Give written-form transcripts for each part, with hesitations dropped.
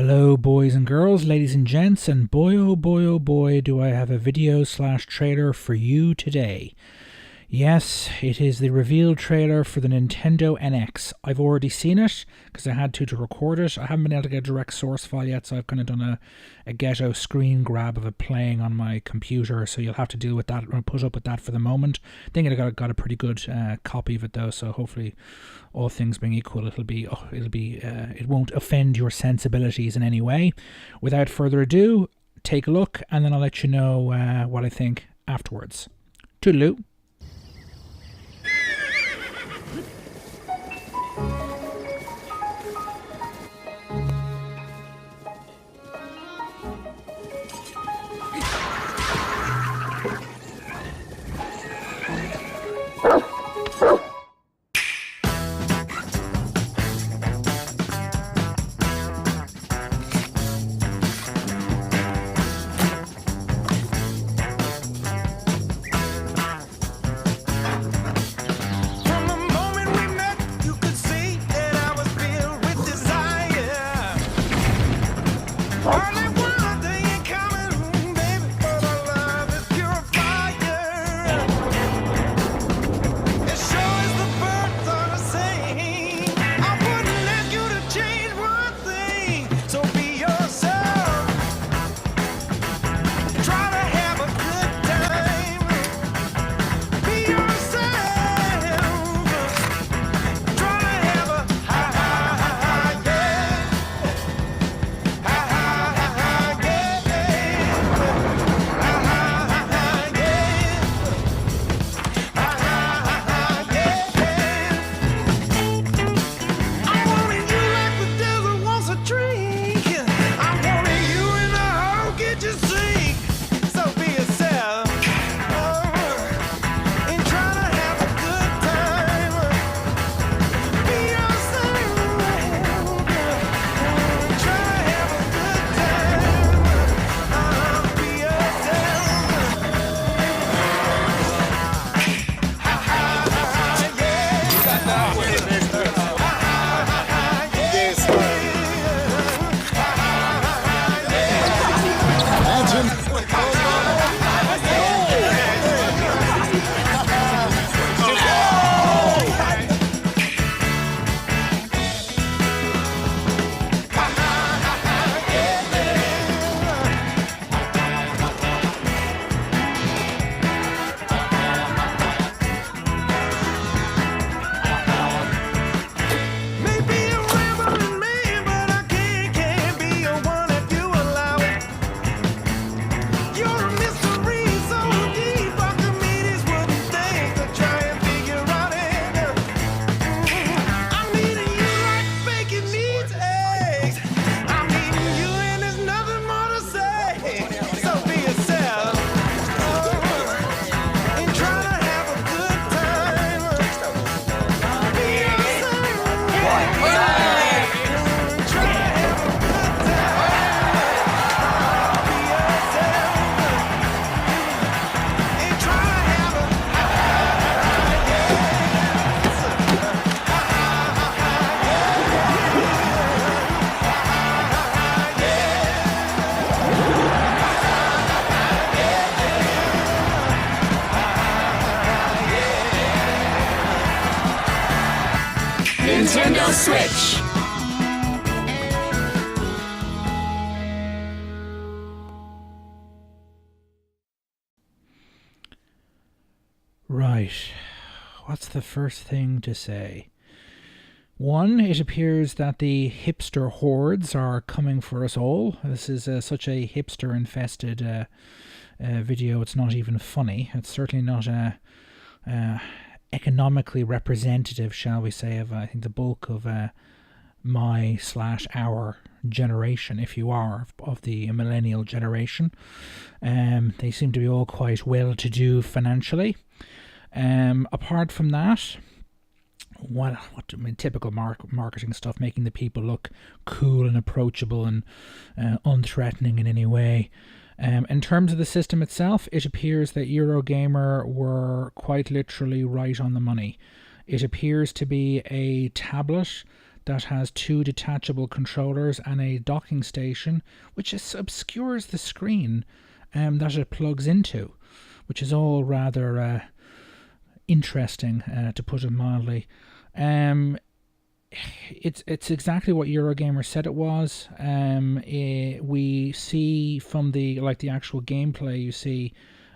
Hello, boys and girls, ladies and gents, and boy oh boy, do I have a video/trailer for you today. Yes, it is the reveal trailer for the Nintendo NX. I've already seen it because I had to record it. I haven't been able to get a direct source file yet, so I've kind of done a ghetto screen grab of it playing on my computer, so you'll have to deal with that or put up with that for the moment. I think I got a pretty good copy of it though, so hopefully, all things being equal, it won't offend your sensibilities in any way. Without further ado, take a look, and then I'll let you know what I think afterwards. Toodaloo. Nintendo Switch. Right. What's the first thing to say? One, it appears that the hipster hordes are coming for us all. This is such a hipster-infested video, it's not even funny. It's certainly not economically representative, shall we say, of I think the bulk of my/our generation, if you are of the millennial generation. They seem to be all quite well-to-do financially. Apart from that, what I mean, typical marketing stuff, making the people look cool and approachable and unthreatening in any way. In terms of the system itself, it appears that Eurogamer were quite literally right on the money. It appears to be a tablet that has 2 detachable controllers and a docking station, which obscures the screen that it plugs into, which is all rather interesting, to put it mildly. It's exactly what Eurogamer said it was. We see from the actual gameplay, you see.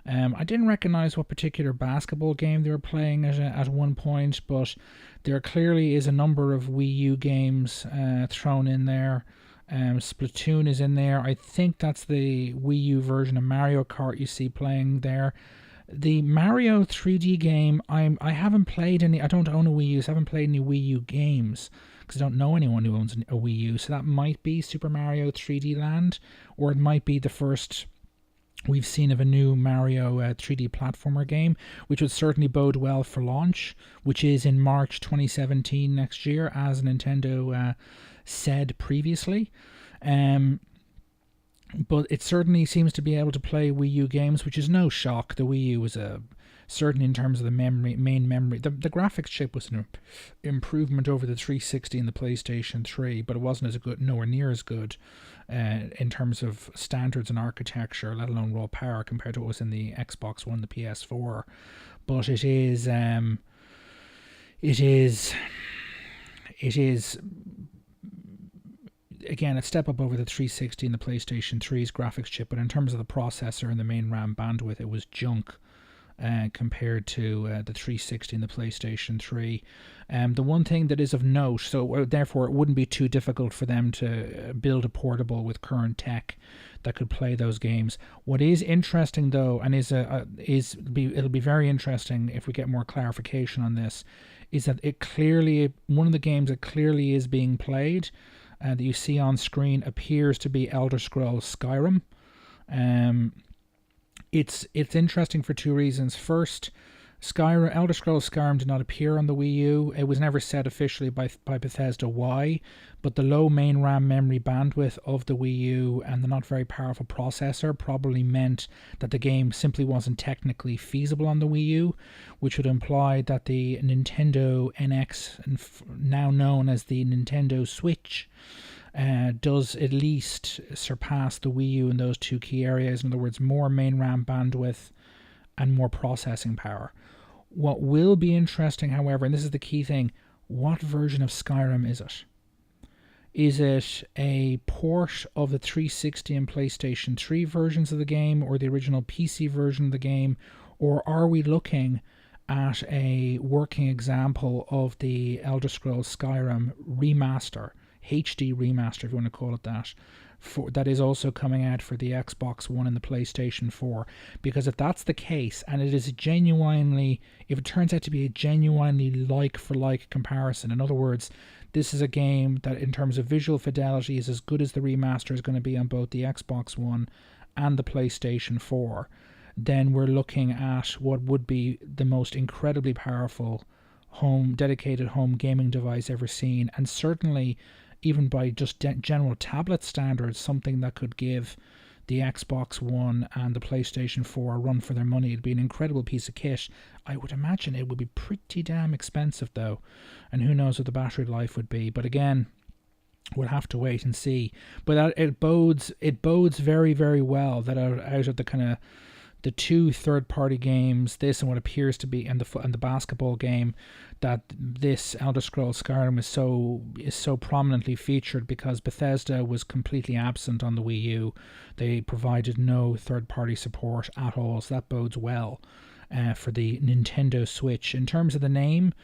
I didn't recognize what particular basketball game they were playing at one point, but there clearly is a number of Wii U games thrown in there. Splatoon is in there. I think that's the Wii U version of Mario Kart you see playing there. The Mario 3D game, I haven't played any. I don't own a Wii U, so I haven't played any Wii U games because I don't know anyone who owns a Wii U. So that might be Super Mario 3D Land, or it might be the first we've seen of a new Mario 3D platformer game, which would certainly bode well for launch, which is in March 2017 next year, as Nintendo said previously. But it certainly seems to be able to play Wii U games, which is no shock. The Wii U was certainly in terms of the main memory. The graphics chip was an improvement over the 360 and the PlayStation 3, but it wasn't as good, nowhere near as good in terms of standards and architecture, let alone raw power, compared to what was in the Xbox One, the PS4. But it is again, a step up over the 360 and the PlayStation 3's graphics chip, but in terms of the processor and the main RAM bandwidth, it was junk compared to the 360 and the PlayStation 3. The one thing that is of note, so therefore it wouldn't be too difficult for them to build a portable with current tech that could play those games. What is interesting though, and it'll be very interesting if we get more clarification on this, is that one of the games that clearly is being played that you see on screen appears to be Elder Scrolls Skyrim. It's interesting for 2 reasons. First, Elder Scrolls Skyrim did not appear on the Wii U. It was never said officially by Bethesda why, but the low main RAM memory bandwidth of the Wii U and the not very powerful processor probably meant that the game simply wasn't technically feasible on the Wii U, which would imply that the Nintendo NX, now known as the Nintendo Switch, does at least surpass the Wii U in those 2 key areas. In other words, more main RAM bandwidth and more processing power. What will be interesting, however, and this is the key thing, what version of Skyrim is it? Is it a port of the 360 and PlayStation 3 versions of the game, or the original PC version of the game, or are we looking at a working example of the Elder Scrolls Skyrim remaster, HD remaster if you want to call it that, that is also coming out for the Xbox One and the PlayStation 4? Because if that's the case, and if it turns out to be a genuinely like-for-like comparison, in other words, this is a game that in terms of visual fidelity is as good as the remaster is going to be on both the Xbox One and the PlayStation 4, then we're looking at what would be the most incredibly powerful dedicated home gaming device ever seen, and certainly even by just general tablet standards, something that could give the Xbox One and the PlayStation 4 a run for their money. It'd be an incredible piece of kit. I would imagine it would be pretty damn expensive though, and who knows what the battery life would be. But again, we'll have to wait and see. But it bodes very, very well that out of the kind of the 2 third-party games, this and what appears to be and the basketball game, that this Elder Scrolls Skyrim is so prominently featured because Bethesda was completely absent on the Wii U. They provided no third-party support at all, so that bodes well for the Nintendo Switch. In terms of the name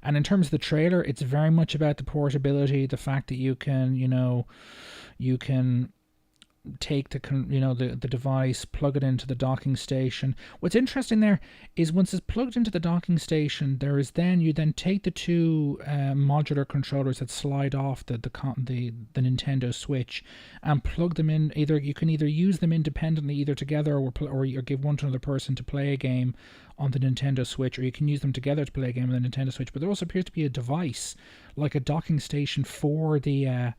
and in terms of the trailer, it's very much about the portability, the fact that you can take the device, plug it into the docking station. What's interesting there is once it's plugged into the docking station, you then take the 2 modular controllers that slide off the Nintendo Switch and plug them in. You can either use them independently, either together, or give one to another person to play a game on the Nintendo Switch, or you can use them together to play a game on the Nintendo Switch. But there also appears to be a device, like a docking station for the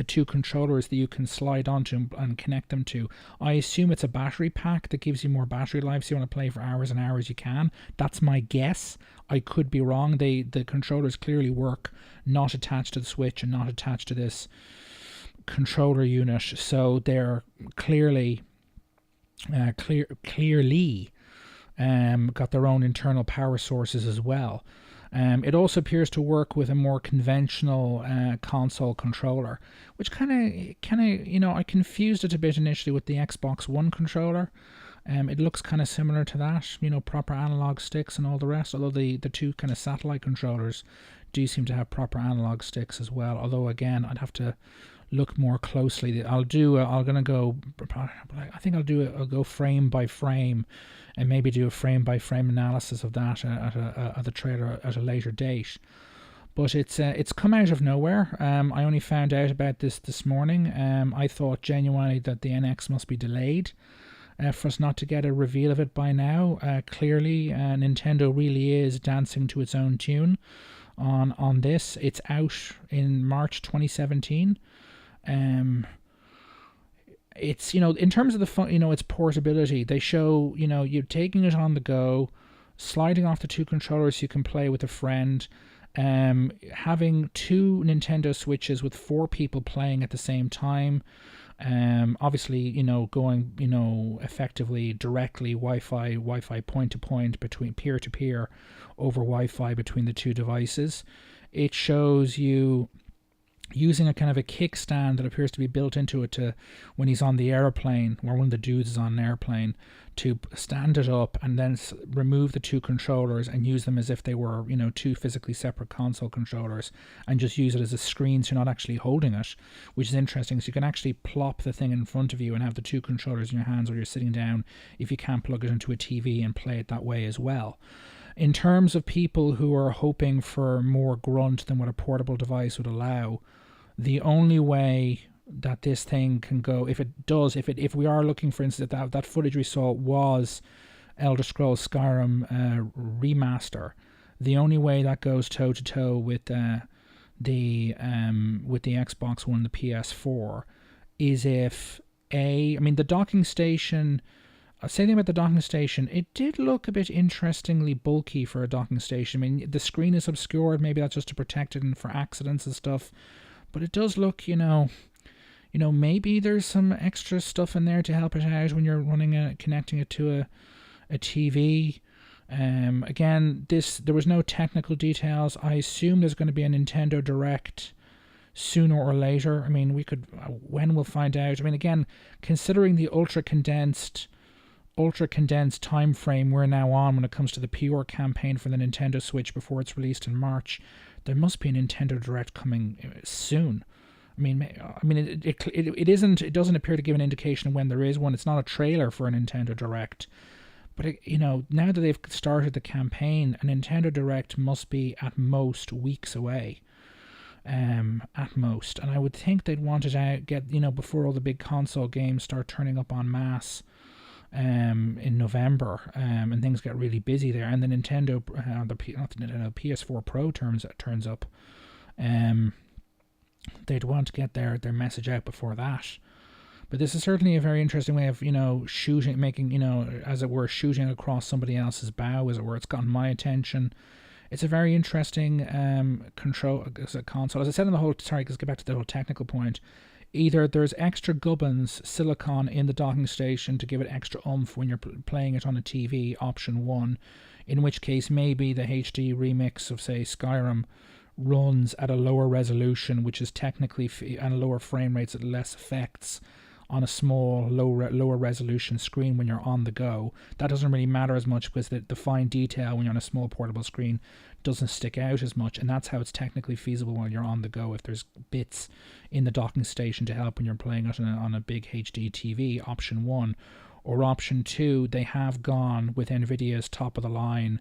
two controllers that you can slide onto and connect them to. I assume it's a battery pack that gives you more battery life, so you want to play for hours and hours, you can. That's my guess. I could be wrong. The controllers clearly work not attached to the Switch and not attached to this controller unit, so they're clearly got their own internal power sources as well. It also appears to work with a more conventional console controller, which kind of, I confused it a bit initially with the Xbox One controller. It looks kind of similar to that, proper analog sticks and all the rest, although the two kind of satellite controllers do seem to have proper analog sticks as well, although again, I'd have to look more closely. I'll go frame by frame and maybe do a frame by frame analysis of that at the trailer at a later date. But it's come out of nowhere. I only found out about this morning. I thought genuinely that the NX must be delayed for us not to get a reveal of it by now. Clearly, Nintendo really is dancing to its own tune on this. It's out in March 2017. It's, in terms of the fun, its portability, they show, you're taking it on the go, sliding off the two controllers, you can play with a friend, having two Nintendo Switches with 4 people playing at the same time. Obviously, going, effectively directly Wi-Fi point to point, between peer to peer over Wi-Fi between the two devices. It shows you using a kind of a kickstand that appears to be built into it to when he's on the airplane, or one of the dudes is on an airplane, to stand it up and then remove the two controllers and use them as if they were, two physically separate console controllers, and just use it as a screen so you're not actually holding it, which is interesting. So you can actually plop the thing in front of you and have the two controllers in your hands while you're sitting down if you can't plug it into a TV, and play it that way as well. In terms of people who are hoping for more grunt than what a portable device would allow, the only way that this thing can go, if we are looking, for instance, that footage we saw was Elder Scrolls Skyrim remaster, the only way that goes toe to toe with the Xbox One, the PS4, is if the docking station. Saying about the docking station, it did look a bit interestingly bulky for a docking station. The screen is obscured. Maybe that's just to protect it and for accidents and stuff. But it does look, maybe there's some extra stuff in there to help it out when you're connecting it to a TV. Again, there was no technical details. I assume there's going to be a Nintendo Direct sooner or later. When we'll find out. Again, considering the ultra condensed time frame we're now on when it comes to the PR campaign for the Nintendo Switch before it's released in March, there must be a Nintendo Direct coming soon. It isn't. It doesn't appear to give an indication of when there is one. It's not a trailer for a Nintendo Direct, but now that they've started the campaign, a Nintendo Direct must be at most weeks away. At most, and I would think they'd want it out before all the big console games start turning up en masse. In November, and things get really busy there, and the Nintendo, PS4 Pro turns up. They'd want to get their message out before that. But this is certainly a very interesting way of shooting across somebody else's bow, as it were. It's gotten my attention. It's a very interesting console. As I said let's get back to the whole technical point. Either there's extra gubbins, silicon in the docking station to give it extra oomph when you're playing it on a TV, option 1, in which case maybe the HD remix of, say, Skyrim runs at a lower resolution, which is technically, and lower frame rates at less effects on a small, lower resolution screen when you're on the go. That doesn't really matter as much because the fine detail when you're on a small portable screen doesn't stick out as much, and that's how it's technically feasible while you're on the go. If there's bits in the docking station to help when you're playing it on a big HD TV, option 1. Or option 2, they have gone with NVIDIA's top of the line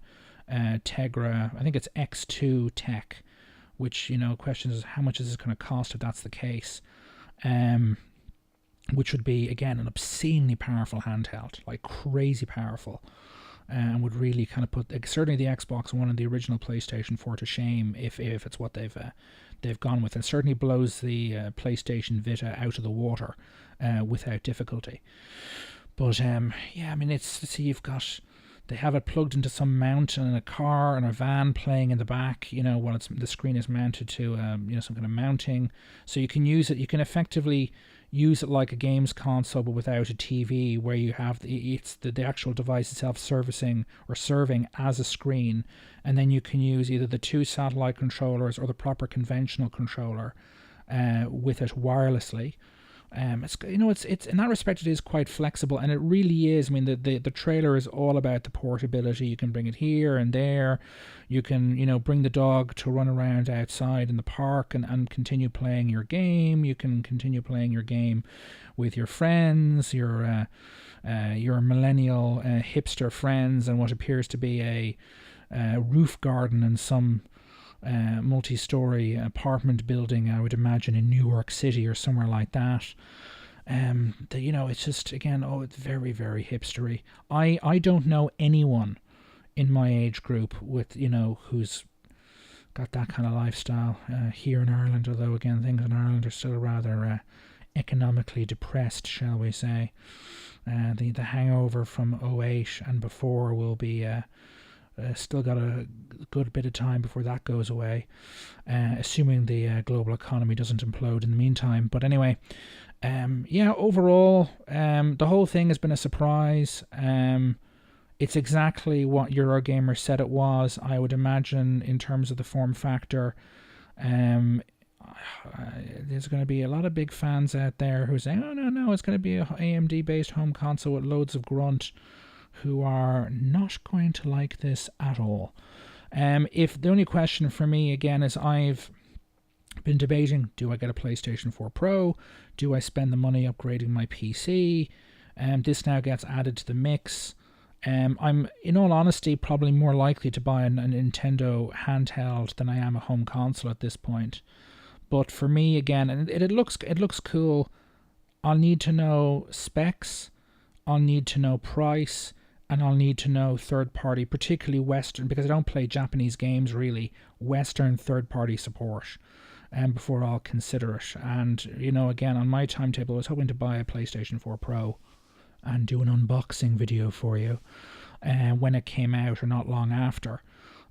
Tegra, I think it's X2 tech, which, question is how much is this going to cost if that's the case. Which would be, again, an obscenely powerful handheld, like crazy powerful. and would really kind of put certainly the Xbox One and the original PlayStation 4 to shame if it's what they've gone with, and certainly blows the PlayStation Vita out of the water without difficulty. But yeah, I mean, they have it plugged into some mount in a car and a van playing in the back, while the screen is mounted to some kind of mounting. So you can use it. You can effectively use it like a games console, but without a TV, where you have the actual device itself serving as a screen, and then you can use either the 2 satellite controllers or the proper conventional controller with it wirelessly. It's in that respect, it is quite flexible, and it really is. I mean, the trailer is all about the portability. You can bring it here and there. You can, bring the dog to run around outside in the park and continue playing your game. You can continue playing your game with your friends, your millennial hipster friends, and what appears to be a roof garden in some multi-story apartment building, I would imagine in New York City or somewhere like that. It's just, again, it's very, very hipstery. I don't know anyone in my age group with, who's got that kind of lifestyle here in Ireland, although, again, things in Ireland are still rather economically depressed, shall we say. The hangover from 2008 and before will be still got a good bit of time before that goes away, assuming the global economy doesn't implode in the meantime. But anyway, overall, the whole thing has been a surprise. It's exactly what Eurogamer said it was. I would imagine, in terms of the form factor, there's going to be a lot of big fans out there who say, oh, no, it's going to be a AMD-based home console with loads of grunt, who are not going to like this at all. If the only question for me, again, is I've been debating, do I get a PlayStation 4 Pro? Do I spend the money upgrading my PC? This now gets added to the mix. I'm, in all honesty, probably more likely to buy a Nintendo handheld than I am a home console at this point. But for me, again, and it looks cool, I'll need to know specs, I'll need to know price, and I'll need to know third-party, particularly Western, because I don't play Japanese games really, Western third-party support, before I'll consider it. And, again, on my timetable, I was hoping to buy a PlayStation 4 Pro and do an unboxing video for you when it came out, or not long after.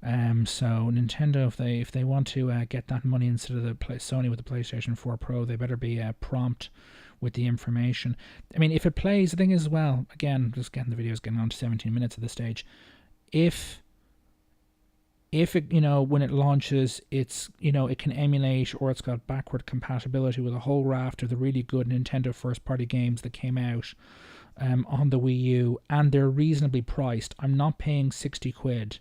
So Nintendo, if they want to get that money instead of Sony with the PlayStation 4 Pro, they better be prompt with the information. I mean, if it plays, the thing is, well, again, just getting the video's getting on to 17 minutes at this stage. If it, when it launches, it's, it can emulate, or it's got backward compatibility with a whole raft of the really good Nintendo first-party games that came out on the Wii U, and they're reasonably priced. I'm not paying 60 quid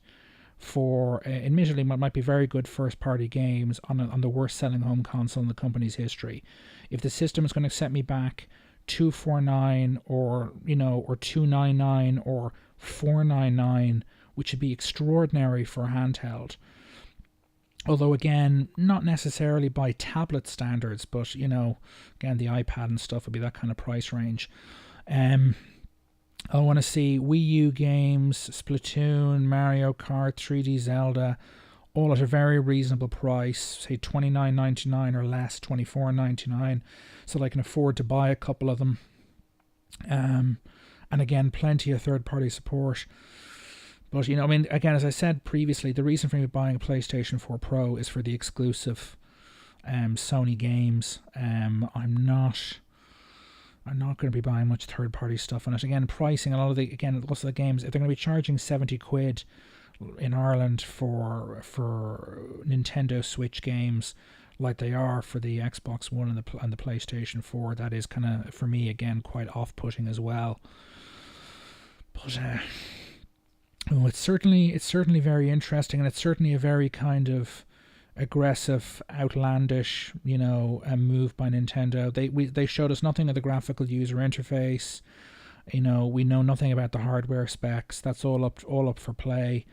for, admittedly, what might be very good first-party games on the worst-selling home console in the company's history. If the system is going to set me back $249 or $299 or $499, which would be extraordinary for a handheld. Although, again, not necessarily by tablet standards, but, again, the iPad and stuff would be that kind of price range. I want to see Wii U games, Splatoon, Mario Kart, 3D Zelda, all at a very reasonable price, say $29.99 or less, $24.99, so that I can afford to buy a couple of them. And again, plenty of third-party support. But, again, as I said previously, the reason for me buying a PlayStation 4 Pro is for the exclusive Sony games. I'm not going to be buying much third-party stuff on it. Again, pricing, a lot of the games, if they're going to be charging 70 quid in Ireland for Nintendo Switch games, like they are for the Xbox One and the PlayStation 4, that is kind of, for me, again, quite off-putting as well. But it's certainly very interesting, and it's certainly a very kind of aggressive, outlandish, move by Nintendo. They showed us nothing of the graphical user interface. We know nothing about the hardware specs. That's all up for play,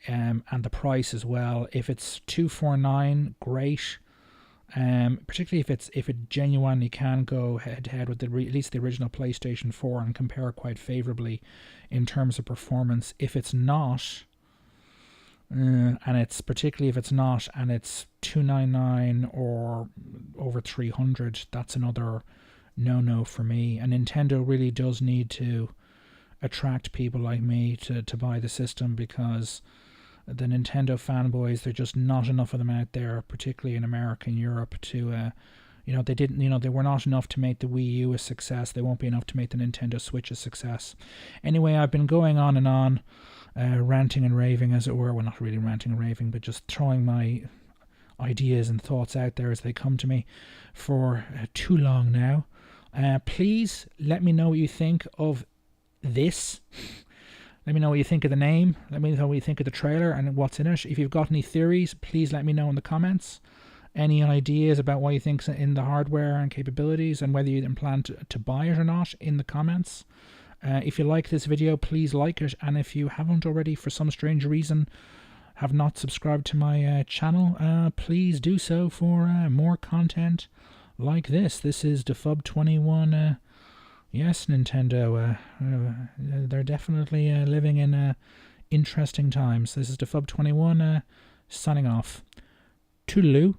and the price as well. If it's $249, great. particularly if it genuinely can go head to head with at least the original PlayStation 4 and compare quite favorably in terms of performance. If it's not, and it's particularly if it's not, and it's $299 or over $300, that's another no for me. And Nintendo really does need to attract people like me to buy the system, because the Nintendo fanboys, there's just not enough of them out there, particularly in America and Europe, to they were not enough to make the Wii U a success. They won't be enough to make the Nintendo Switch a success. Anyway, I've been going on and on, ranting and raving, as it were. Well, not really ranting and raving, but just throwing my ideas and thoughts out there as they come to me for too long now. Please let me know what you think of this. Let me know what you think of the name. Let me know what you think of the trailer and what's in it. If you've got any theories, please let me know in the comments. Any ideas about what you think's in the hardware and capabilities, and whether you plan to buy it or not, in the comments. If you like this video, please like it. And if you haven't already, for some strange reason, have not subscribed to my channel, please do so for more content like this. This is DeFub21. Yes, Nintendo, they're definitely living in interesting times. This is DeFub21 signing off. Toodaloo.